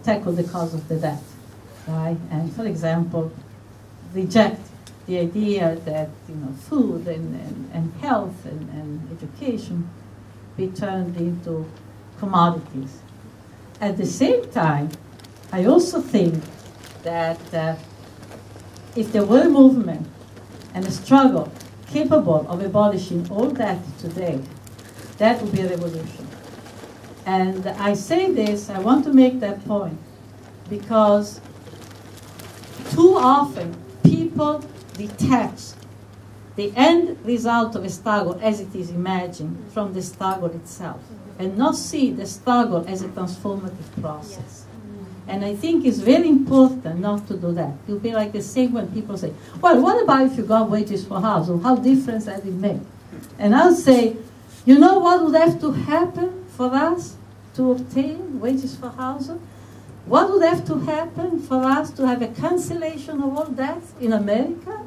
tackle the cause of the death, right? And for example, reject the idea that food and health and education be turned into commodities. At the same time, I also think that if there were a movement and a struggle capable of abolishing all that today, that would be a revolution. And I say this, I want to make that point, because too often people detach the end result of a struggle as it is imagined from the struggle itself, and not see the struggle as a transformative process. And I think it's very important not to do that. It will be like the same when people say, well, what about if you got wages for housing? How difference that it make? And I'll say, you know what would have to happen for us to obtain wages for housing? What would have to happen for us to have a cancellation of all death in America?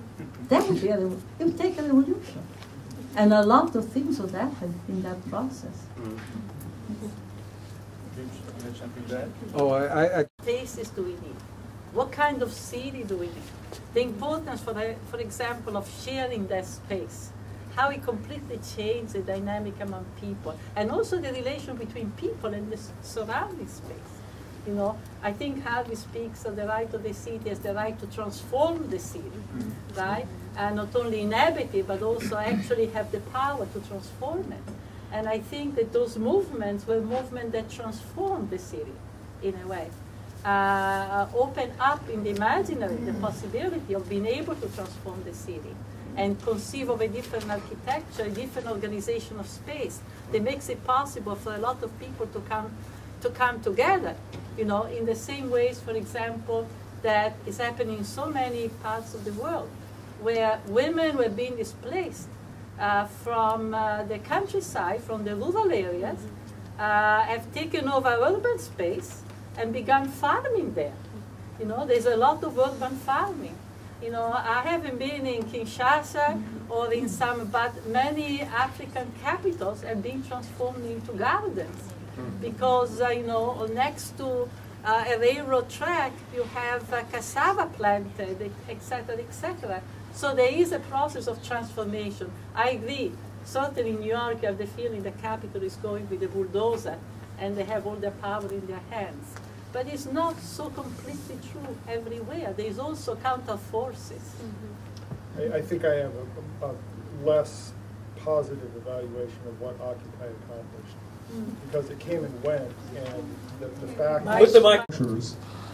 That would be it would take a revolution. And a lot of things would happen in that process. What Spaces do we need? What kind of city do we need? The importance, for example, of sharing that space. How it completely changed the dynamic among people. And also the relation between people and the surrounding space. I think Harvey speaks of the right of the city as the right to transform the city, right? And not only inhabit it, but also actually have the power to transform it. And I think that those movements were movements that transformed the city, in a way. Open up in the imaginary the possibility of being able to transform the city and conceive of a different architecture, a different organization of space that makes it possible for a lot of people to come together, in the same ways, for example, that is happening in so many parts of the world, where women were being displaced from the countryside, from the rural areas, have taken over urban space and begun farming there. There's a lot of urban farming. I haven't been in Kinshasa or in but many African capitals have been transformed into gardens. Because, next to a railroad track, you have cassava planted, etc., etc. So there is a process of transformation. I agree. Certainly in New York, you have the feeling the capital is going with the bulldozer, and they have all their power in their hands. But it's not so completely true everywhere. There's also counter forces. I think I have a less positive evaluation of what Occupy accomplished. Because it came and went, and the fact that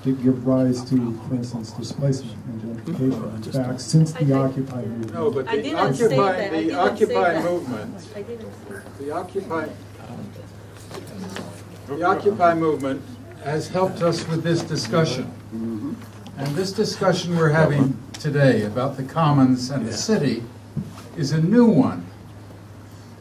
to give rise to, for instance, displacement and gentrification. In fact, since the Occupy movement. No, but the Occupy movement has helped us with this discussion. And this discussion we're having today about the commons and the city is a new one.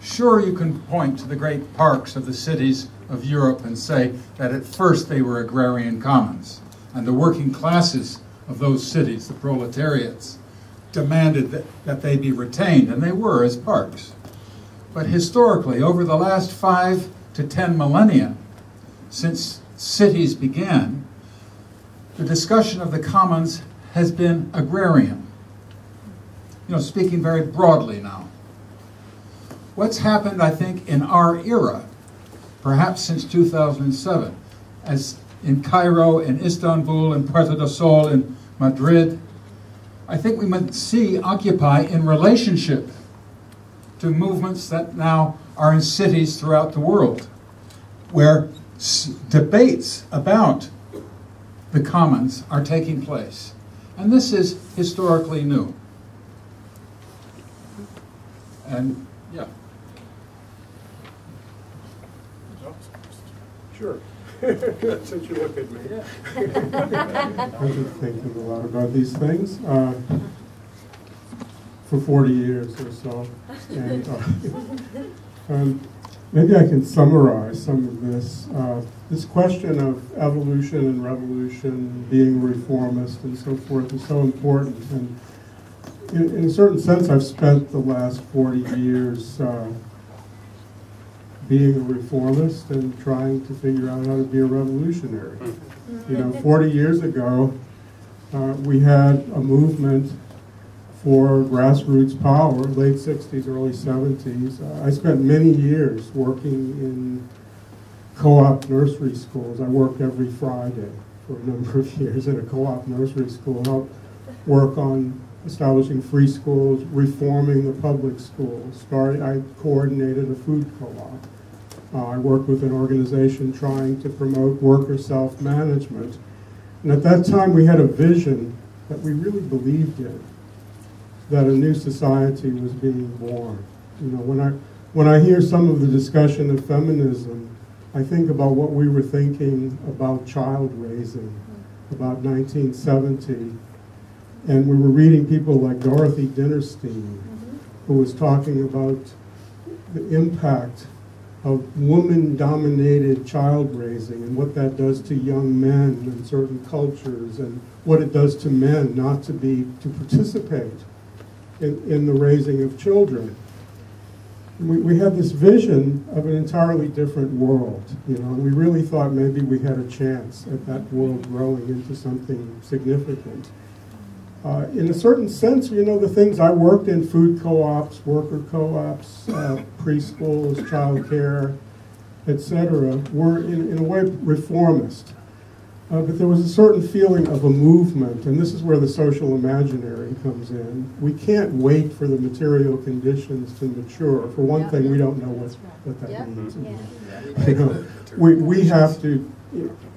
Sure, you can point to the great parks of the cities of Europe and say that at first they were agrarian commons, and the working classes of those cities, the proletariats, demanded that they be retained, and they were as parks. But historically, over the last 5 to 10 millennia, since cities began, the discussion of the commons has been agrarian. Speaking very broadly now. What's happened, I think, in our era, perhaps since 2007, as in Cairo, in Istanbul, in Puerto del Sol, in Madrid, I think we must see Occupy in relationship to movements that now are in cities throughout the world, where debates about the commons are taking place. And this is historically new. And, yeah. Sure. Since you look at me. Yeah. I've been thinking a lot about these things for 40 years or so. And maybe I can summarize some of this. This question of evolution and revolution, being reformist and so forth is so important. And in a certain sense, I've spent the last 40 years being a reformist and trying to figure out how to be a revolutionary. You know, 40 years ago, we had a movement for grassroots power, late 60s, early 70s. I spent many years working in co-op nursery schools. I worked every Friday for a number of years in a co-op nursery school, helped work on establishing free schools, reforming the public schools. I coordinated a food co-op. I worked with an organization trying to promote worker self-management. And at that time we had a vision that we really believed in, that a new society was being born. You know, when I hear some of the discussion of feminism, I think about what we were thinking about child raising, about 1970. And we were reading people like Dorothy Dinnerstein, who was talking about the impact of woman-dominated child raising and what that does to young men in certain cultures, and what it does to men not to participate in the raising of children. We had this vision of an entirely different world, you know, and we really thought maybe we had a chance at that world growing into something significant. In a certain sense, you know, the things I worked in, food co-ops, worker co-ops, preschools, child care, etc., were in a way reformist. But there was a certain feeling of a movement, and this is where the social imaginary comes in. We can't wait for the material conditions to mature. For one thing, we don't know what that means. You know,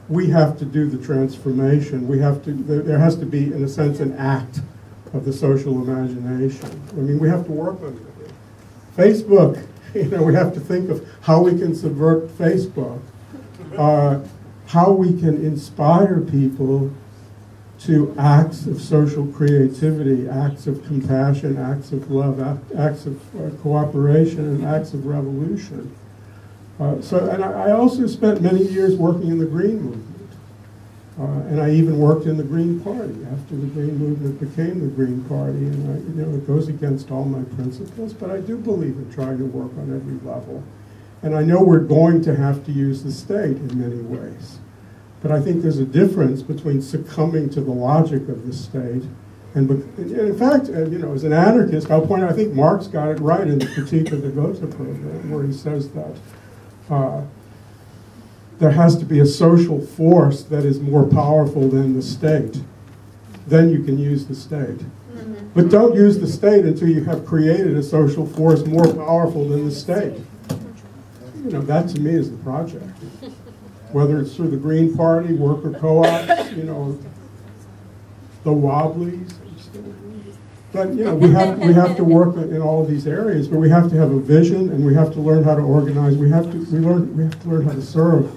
we have to do the transformation. There has to be, in a sense, an act of the social imagination. I mean, we have to work on it. Facebook, you know, we have to think of how we can subvert Facebook. How we can inspire people to acts of social creativity, acts of compassion, acts of love, acts of cooperation, and acts of revolution. And I also spent many years working in the Green Movement. And I even worked in the Green Party after the Green Movement became the Green Party. And you know, it goes against all my principles, but I do believe in trying to work on every level. And I know we're going to have to use the state in many ways. But I think there's a difference between succumbing to the logic of the state and in fact, you know, as an anarchist, I'll point out, I think Marx got it right in the Critique of the Gotha Program, where he says that there has to be a social force that is more powerful than the state. Then you can use the state. But don't use the state until you have created a social force more powerful than the state. You know, that to me is the project. Whether it's through the Green Party, worker co-ops, you know, the Wobblies. But, you know, we have to work in all of these areas, but we have to have a vision, and we have to learn how to organize. We have to learn how to serve,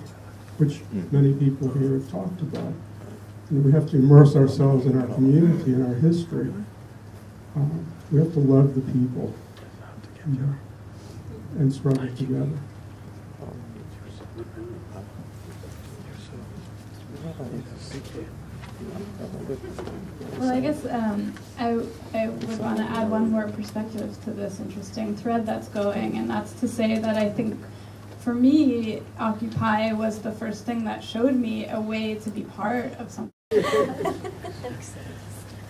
which many people here have talked about. And we have to immerse ourselves in our community and our history. We have to love the people and struggle together. Well, I guess I would want to add one more perspective to this interesting thread that's going, and that's to say that I think for me, Occupy was the first thing that showed me a way to be part of something.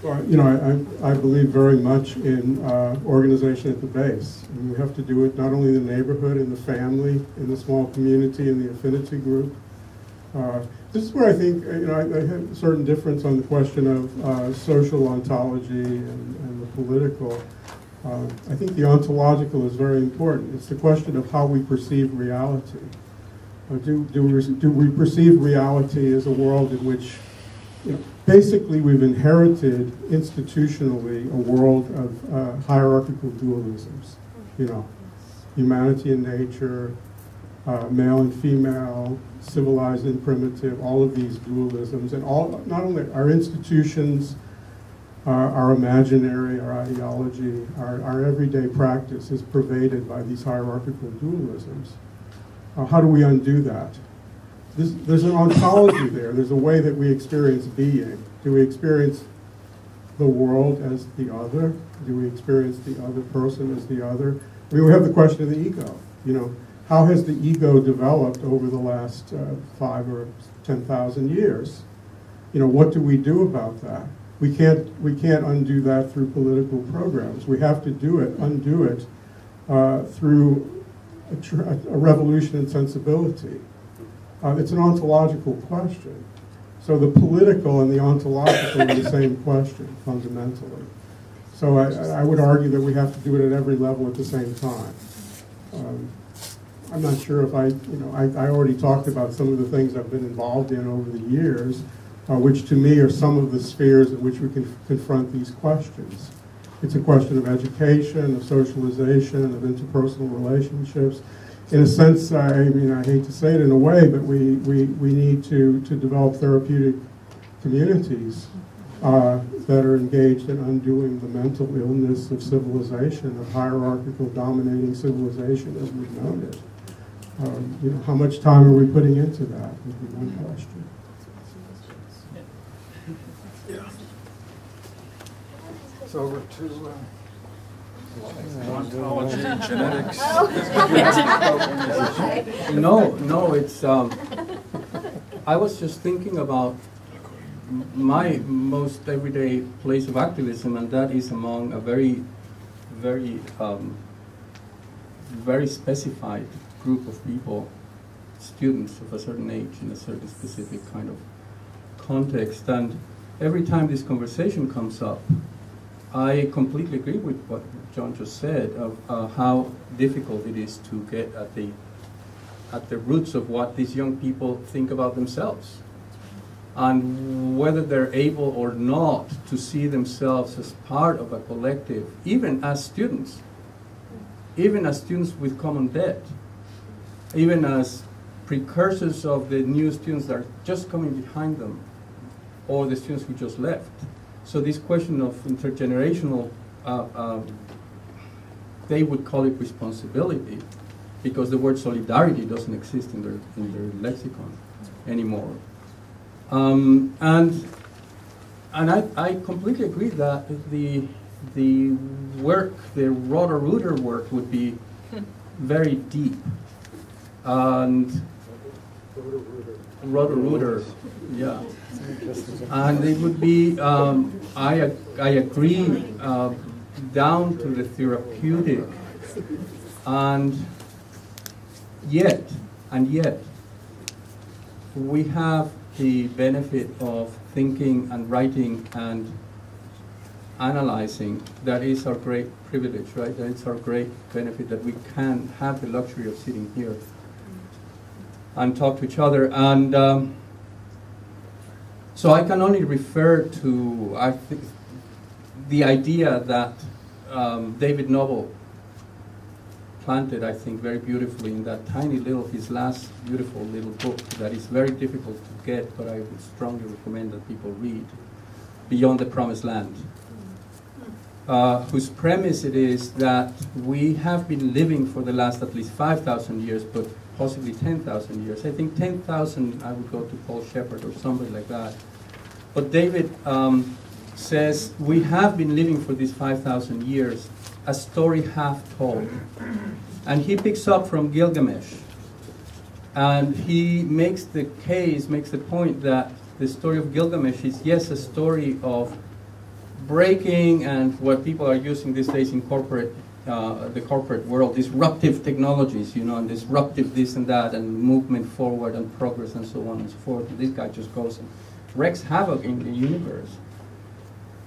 Well, you know, I believe very much in organization at the base. I mean, we have to do it not only in the neighborhood, in the family, in the small community, in the affinity group. This is where I think, you know, I have a certain difference on the question of social ontology and the political. I think the ontological is very important. It's the question of how we perceive reality. Do we perceive reality as a world in which, you know, basically we've inherited institutionally a world of hierarchical dualisms, you know, humanity and nature, male and female, civilized and primitive, all of these dualisms, and all, not only our institutions, our imaginary, our ideology, our everyday practice is pervaded by these hierarchical dualisms. How do we undo that? There's an ontology there. There's a way that we experience being. Do we experience the world as the other? Do we experience the other person as the other? I mean, we have the question of the ego. You know, how has the ego developed over the last 5 or 10,000 years? You know, what do we do about that? We can't undo that through political programs. We have to undo it through a revolution in sensibility. It's an ontological question. So the political and the ontological are the same question, fundamentally. So I would argue that we have to do it at every level at the same time. I'm not sure if I already talked about some of the things I've been involved in over the years, which to me are some of the spheres in which we can confront these questions. It's a question of education, of socialization, of interpersonal relationships. In a sense, I mean, I hate to say it in a way, but we need to develop therapeutic communities that are engaged in undoing the mental illness of civilization, of hierarchical dominating civilization as we've known it. You know, how much time are we putting into that would be one question. It's over to ontology, genetics. No, it's, I was just thinking about my most everyday place of activism, and that is among a very specified group of people, students of a certain age in a certain specific kind of context. And every time this conversation comes up, I completely agree with what John just said of how difficult it is to get at the roots of what these young people think about themselves, and whether they're able or not to see themselves as part of a collective, even as students with common debt, even as precursors of the new students that are just coming behind them, or the students who just left. So this question of intergenerational, they would call it responsibility, because the word solidarity doesn't exist in their lexicon anymore. And I completely agree that the work, the Roto-Rooter work, would be very deep. And Roto-Rooter, yeah. And it would be, I agree, down to the therapeutic, and yet, we have the benefit of thinking and writing and analyzing. That is our great privilege, right? That is our great benefit, that we can have the luxury of sitting here and talk to each other. And so I can only refer to, I think, the idea that David Noble planted, I think, very beautifully in that tiny little, his last beautiful little book that is very difficult to get, but I would strongly recommend that people read, Beyond the Promised Land, whose premise it is that we have been living for the last at least 5,000 years, but possibly 10,000 years. I think 10,000, I would go to Paul Shepard or somebody like that. But David says, we have been living for these 5,000 years, a story half told. And he picks up from Gilgamesh. And he makes the case, makes the point that the story of Gilgamesh is, yes, a story of breaking and what people are using these days in corporate, the corporate world, disruptive technologies, you know, and disruptive this and that, and movement forward and progress and so on and so forth. And this guy just goes and wreaks havoc in the universe.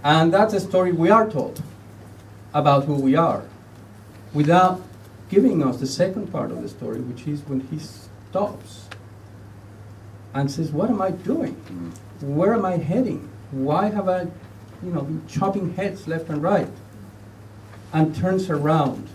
And that's a story we are told about who we are, without giving us the second part of the story, which is when he stops and says, what am I doing? Where am I heading? Why have I, been chopping heads left and right? And turns around